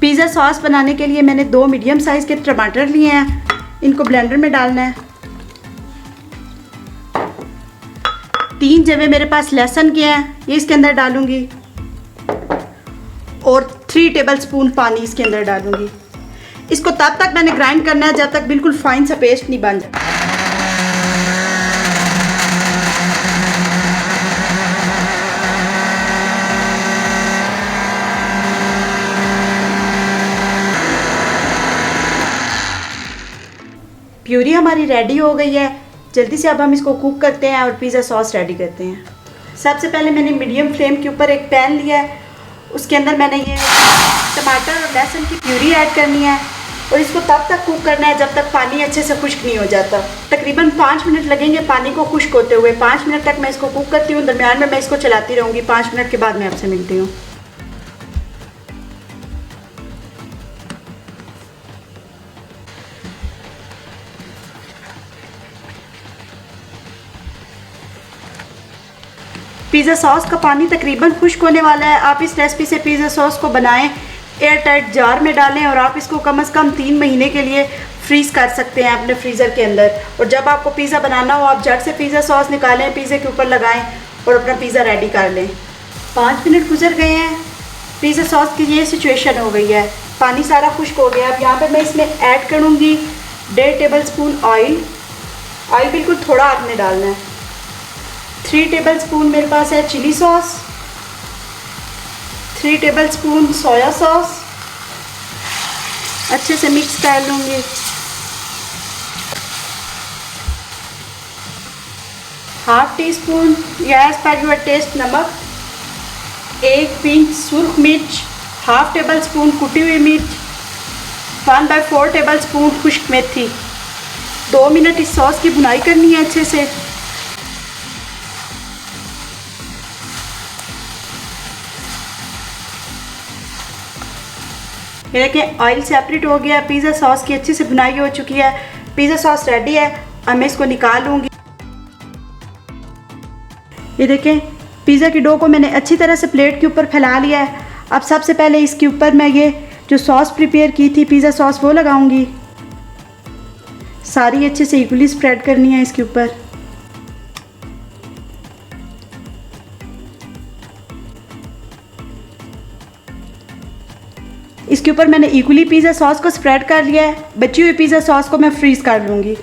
Pizza sauce बनाने के लिए मैंने 2 मीडियम साइज़ के टमाटर लिए हैं, इनको ब्लेंडर में डालना है। 3 जवे मेरे पास लहसुन के हैं, ये इसके अंदर डालूंगी और 3 टेबलस्पून पानी इसके अंदर डालूंगी। इसको तब तक मैंने ग्राइंड करना है जब तक बिल्कुल फाइन सा पेस्ट नहीं बन जाए। प्यूरी हमारी रेडी हो गई है। जल्दी से अब हम इसको कुक करते हैं और पिज़्ज़ा सॉस रेडी करते हैं। सबसे पहले मैंने मीडियम फ्लेम के ऊपर एक पैन लिया है, उसके अंदर मैंने ये टमाटर और लहसुन की प्यूरी ऐड करनी है और इसको तब तक कुक करना है जब तक पानी अच्छे से खुश्क नहीं हो जाता। तकरीबन 5 मिनट लगेंगे पानी को खुश्क होते हुए। 5 मिनट तक मैं इसको कुक करती हूँ, दरमियान में मैं इसको चलाती रहूँगी। 5 मिनट के बाद मैं आपसे मिलती हूँ। पिज़्ज़ा सॉस का पानी तकरीबन खुश्क होने वाला है। आप इस रेसिपी से पिज़्ज़ा सॉस को बनाएं, एयर टाइट जार में डालें और आप इसको कम से कम 3 महीने के लिए फ्रीज़ कर सकते हैं अपने फ्रीज़र के अंदर। और जब आपको पिज़्ज़ा बनाना हो आप झट से पिज़्ज़ा सॉस निकालें, पिज़्ज़े के ऊपर लगाएं और अपना पिज़्ज़ा रेडी कर लें। 5 मिनट गुजर गए हैं, पिज़्ज़ा सॉस की ये सिचुएशन हो गई है, पानी सारा खुश्क हो गया। अब यहाँ पर मैं इसमें ऐड करूँगी 1.5 टेबलस्पून ऑयल। ऑयल बिल्कुल थोड़ा आपने डालना है। 3 टेबलस्पून मेरे पास है chili sauce, 3 tablespoon soya sauce. अच्छे से मिक्स कर लूँगी। हाफ टी स्पून या एज पर योर टेस्ट नमक, 1 पिंच सुर्ख मिर्च, हाफ टेबलस्पून कुटी हुई मिर्च, 1/4 टेबलस्पून खुश्क मेथी। 2 मिनट इस सॉस की भुनाई करनी है अच्छे से। ये देखें ऑयल सेपरेट हो गया, पिज़्ज़ा सॉस की अच्छे से भुनाई हो चुकी है। पिज़्ज़ा सॉस रेडी है, अब मैं इसको निकाल लूँगी। ये देखें पिज़्ज़ा की डो को मैंने अच्छी तरह से प्लेट के ऊपर फैला लिया है। अब सबसे पहले इसके ऊपर मैं ये जो सॉस प्रिपेयर की थी पिज़्ज़ा सॉस वो लगाऊंगी। सारी अच्छे से इक्वली स्प्रेड करनी है इसके ऊपर। इसके ऊपर मैंने इक्वली पिज़्ज़ा सॉस को स्प्रेड कर लिया है। बची हुई पिज़्ज़ा सॉस को मैं फ्रीज़ कर लूँगी।